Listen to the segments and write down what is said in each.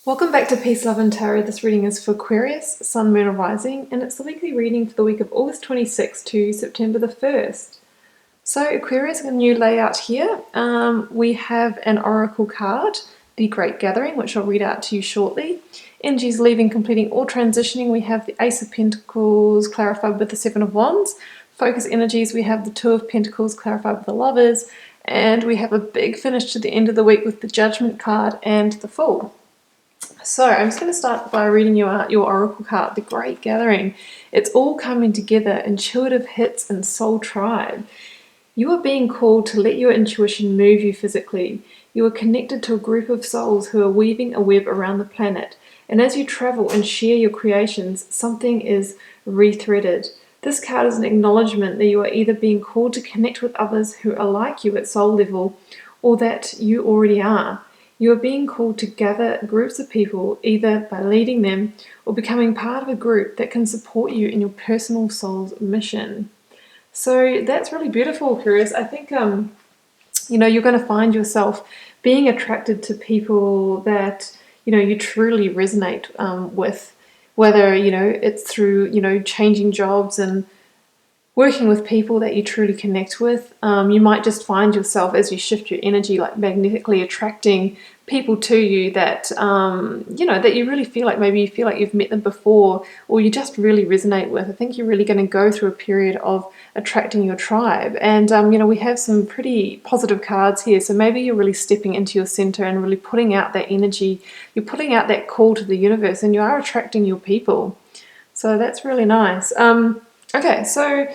Welcome back to Peace, Love and Tarot. This reading is for Aquarius, Sun, Moon or Rising, and it's the weekly reading for the week of August 26th to September the 1st. So Aquarius, a new layout here. We have an oracle card, the Great Gathering, which I'll read out to you shortly. Energies leaving, completing or transitioning. We have the Ace of Pentacles clarified with the Seven of Wands. Focus energies, we have the Two of Pentacles clarified with the Lovers. And we have a big finish to the end of the week with the Judgment card and the Fool. So I'm just going to start by reading you out your oracle card, the Great Gathering. It's all coming together, intuitive hits and soul tribe. You are being called to let your intuition move you physically. You are connected to a group of souls who are weaving a web around the planet. And as you travel and share your creations, something is rethreaded. This card is an acknowledgement that you are either being called to connect with others who are like you at soul level, or that you already are. You are being called to gather groups of people, either by leading them or becoming part of a group that can support you in your personal soul's mission. So that's really beautiful, Aquarius. I think, you're going to find yourself being attracted to people that, you truly resonate with, whether, it's through, changing jobs and working with people that you truly connect with. You might just find yourself, as you shift your energy, like magnetically attracting people to you that, that you really feel like, maybe you feel like you've met them before, or you just really resonate with. I think you're really going to go through a period of attracting your tribe. And, we have some pretty positive cards here. So maybe you're really stepping into your center and really putting out that energy. You're putting out that call to the universe, and you are attracting your people. So that's really nice. Okay, so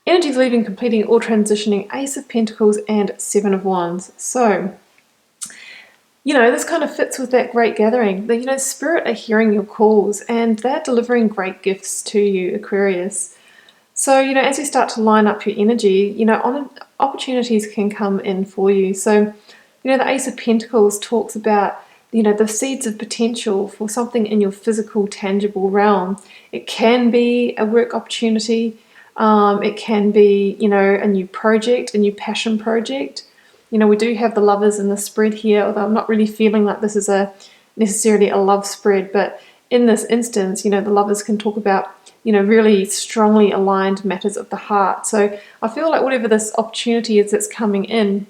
energies leaving, completing or transitioning, Ace of Pentacles and Seven of Wands. So, this kind of fits with that Great Gathering. The, Spirit are hearing your calls and they're delivering great gifts to you, Aquarius. So, as you start to line up your energy, opportunities can come in for you. So, the Ace of Pentacles talks about, the seeds of potential for something in your physical, tangible realm. It can be a work opportunity. It can be, a new project, a new passion project. We do have the Lovers in the spread here, although I'm not really feeling like this is necessarily a love spread. But in this instance, the Lovers can talk about, really strongly aligned matters of the heart. So I feel like whatever this opportunity is that's coming in,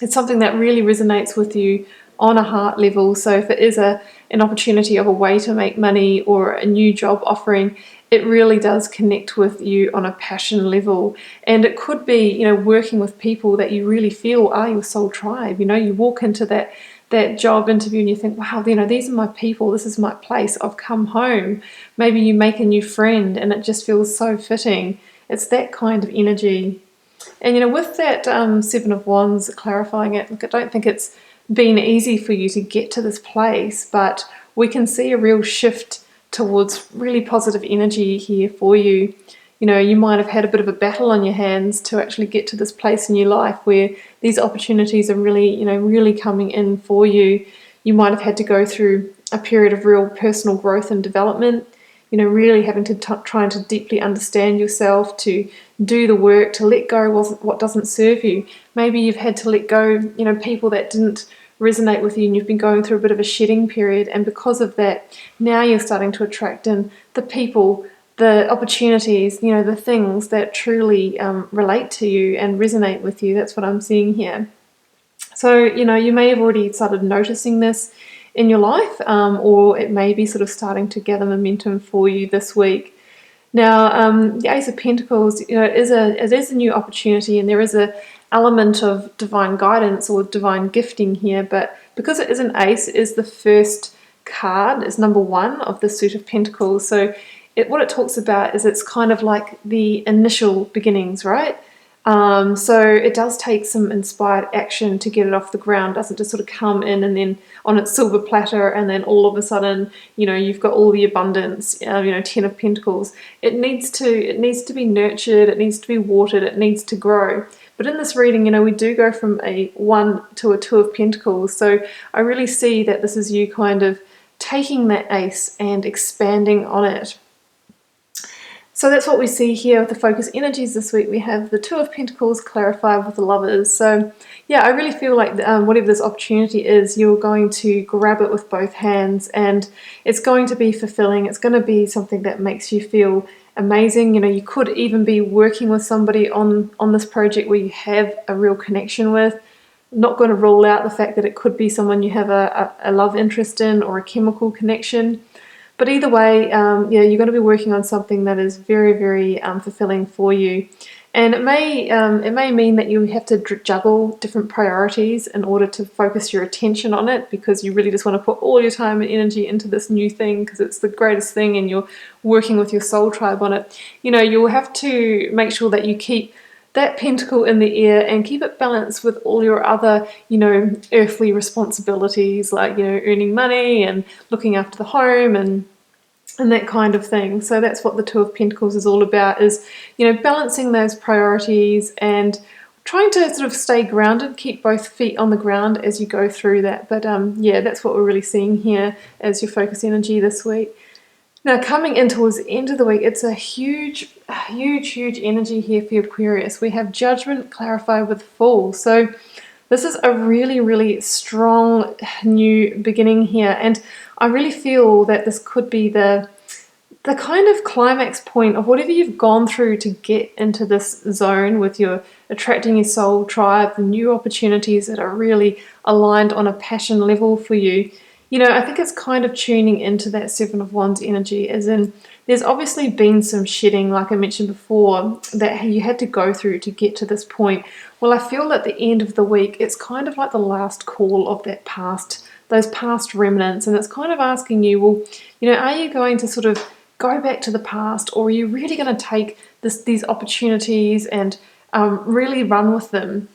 it's something that really resonates with you on a heart level. So if it is an opportunity of a way to make money or a new job offering, it really does connect with you on a passion level. And it could be, working with people that you really feel are your soul tribe. You walk into that job interview and you think, wow, these are my people, this is my place, I've come home. Maybe you make a new friend and it just feels so fitting. It's that kind of energy. And, with that Seven of Wands clarifying it, look, I don't think it's been easy for you to get to this place, but we can see a real shift towards really positive energy here for you. You might have had a bit of a battle on your hands to actually get to this place in your life where these opportunities are really, really coming in for you. You might have had to go through a period of real personal growth and development, really having to trying to deeply understand yourself, to do the work, to let go what doesn't serve you. Maybe you've had to let go, people that didn't resonate with you, and you've been going through a bit of a shedding period, and because of that, now you're starting to attract in the people, the opportunities, the things that truly relate to you and resonate with you. That's what I'm seeing here. So, you may have already started noticing this in your life, or it may be sort of starting to gather momentum for you this week. Now, the Ace of Pentacles, it is a new opportunity, and there is a element of divine guidance or divine gifting here, but because it is an ace, it is the first card, it's number one of the suit of pentacles. So what it talks about is it's kind of like the initial beginnings, right? So it does take some inspired action to get it off the ground. It doesn't just sort of come in and then on its silver platter and then all of a sudden, you've got all the abundance, Ten of Pentacles. It needs to be nurtured, it needs to be watered, it needs to grow. But in this reading, we do go from a 1 to a 2 of Pentacles. So I really see that this is you kind of taking that ace and expanding on it. So that's what we see here with the focus energies this week. We have the Two of Pentacles clarified with the Lovers. So yeah, I really feel like whatever this opportunity is, you're going to grab it with both hands, and it's going to be fulfilling. It's going to be something that makes you feel amazing. You know, you could even be working with somebody on this project where you have a real connection with. Not going to rule out the fact that it could be someone you have a love interest in or a chemical connection. But either way, yeah, you're going to be working on something that is very, very fulfilling for you. And it may mean that you have to juggle different priorities in order to focus your attention on it, because you really just want to put all your time and energy into this new thing because it's the greatest thing and you're working with your soul tribe on it. You know, you'll have to make sure that you keep that pentacle in the air and keep it balanced with all your other, you know, earthly responsibilities, like, you know, earning money and looking after the home and that kind of thing. So that's what the Two of Pentacles is all about, is, you know, balancing those priorities and trying to sort of stay grounded, keep both feet on the ground as you go through that. But yeah, that's what we're really seeing here as your focus energy this week. Now, coming in towards the end of the week, it's a huge energy here for Aquarius. We have Judgment clarified with Fool. So this is a really, really strong new beginning here. And I really feel that this could be the kind of climax point of whatever you've gone through to get into this zone with your attracting your soul tribe, the new opportunities that are really aligned on a passion level for you. You know, I think it's kind of tuning into that Seven of Wands energy, as in there's obviously been some shedding, like I mentioned before, that you had to go through to get to this point. Well, I feel at the end of the week, it's kind of like the last call of that past, those past remnants, and it's kind of asking you, well, you know, are you going to sort of go back to the past, or are you really going to take these opportunities and really run with them?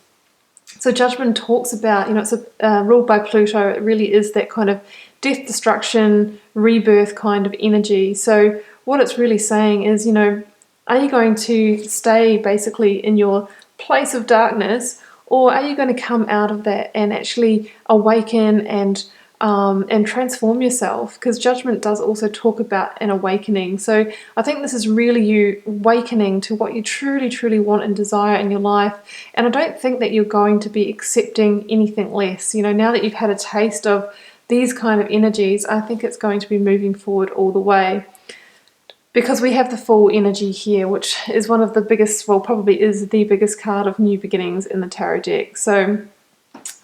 So Judgment talks about, you know, it's ruled by Pluto. It really is that kind of death, destruction, rebirth kind of energy. So what it's really saying is, you know, are you going to stay basically in your place of darkness, or are you going to come out of that and actually awaken and transform yourself? Because Judgment does also talk about an awakening. So I think this is really you awakening to what you truly, truly want and desire in your life. And I don't think that you're going to be accepting anything less. You know, now that you've had a taste of these kind of energies, I think it's going to be moving forward all the way. Because we have the Fool energy here, which is one of the biggest, well, probably is the biggest card of new beginnings in the tarot deck. So,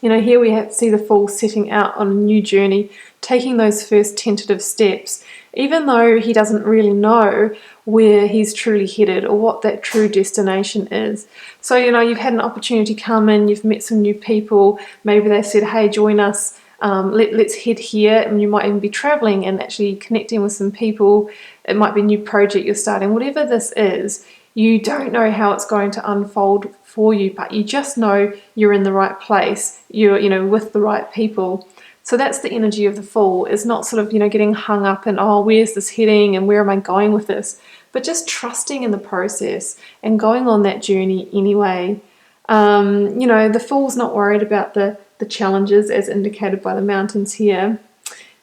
you know, here we see the Fool setting out on a new journey, taking those first tentative steps, even though he doesn't really know where he's truly headed or what that true destination is. So, you know, you've had an opportunity come in, you've met some new people, maybe they said, hey, join us, let's head here, and you might even be traveling and actually connecting with some people. It might be a new project you're starting. Whatever this is, you don't know how it's going to unfold for you, but you just know you're in the right place, you're, you know, with the right people. So that's the energy of the Fool. It's not sort of, you know, getting hung up in, oh, where's this heading and where am I going with this, but just trusting in the process and going on that journey anyway. You know, the Fool's not worried about the challenges as indicated by the mountains here.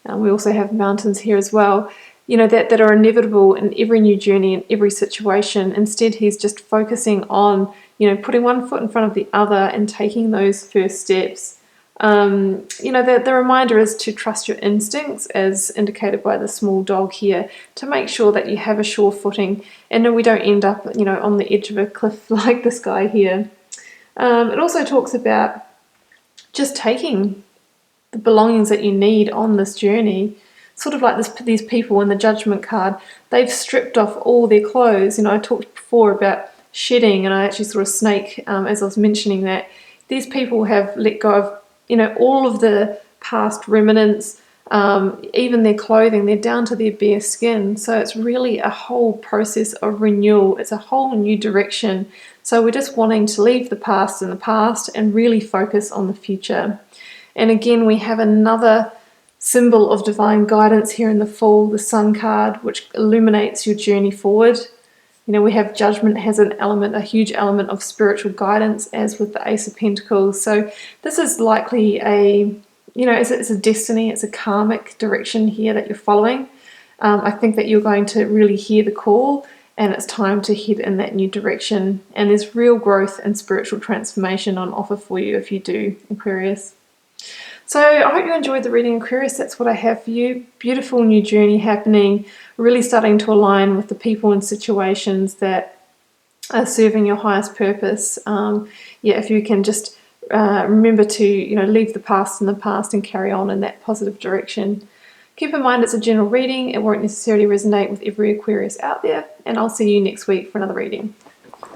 We also have mountains here as well, you know, that are inevitable in every new journey, in every situation. Instead, he's just focusing on, you know, putting one foot in front of the other and taking those first steps. You know, the reminder is to trust your instincts, as indicated by the small dog here, to make sure that you have a sure footing and we don't end up, you know, on the edge of a cliff like this guy here. It also talks about just taking the belongings that you need on this journey. Sort of like these people in the Judgment card, they've stripped off all their clothes. You know, I talked before about shedding, and I actually saw a snake as I was mentioning that. These people have let go of, you know, all of the past remnants, even their clothing. They're down to their bare skin. So it's really a whole process of renewal. It's a whole new direction. So we're just wanting to leave the past in the past and really focus on the future. And again, we have another symbol of divine guidance here in the Fool, the Sun card, which illuminates your journey forward. You know, we have Judgment has an element, a huge element of spiritual guidance, as with the Ace of Pentacles. So this is likely a, you know, it's a destiny, it's a karmic direction here that you're following. I think that you're going to really hear the call and it's time to head in that new direction. And there's real growth and spiritual transformation on offer for you if you do, Aquarius. So I hope you enjoyed the reading, Aquarius. That's what I have for you. Beautiful new journey happening, really starting to align with the people and situations that are serving your highest purpose. If you can just remember to leave the past in the past and carry on in that positive direction. Keep in mind it's a general reading. It won't necessarily resonate with every Aquarius out there, and I'll see you next week for another reading.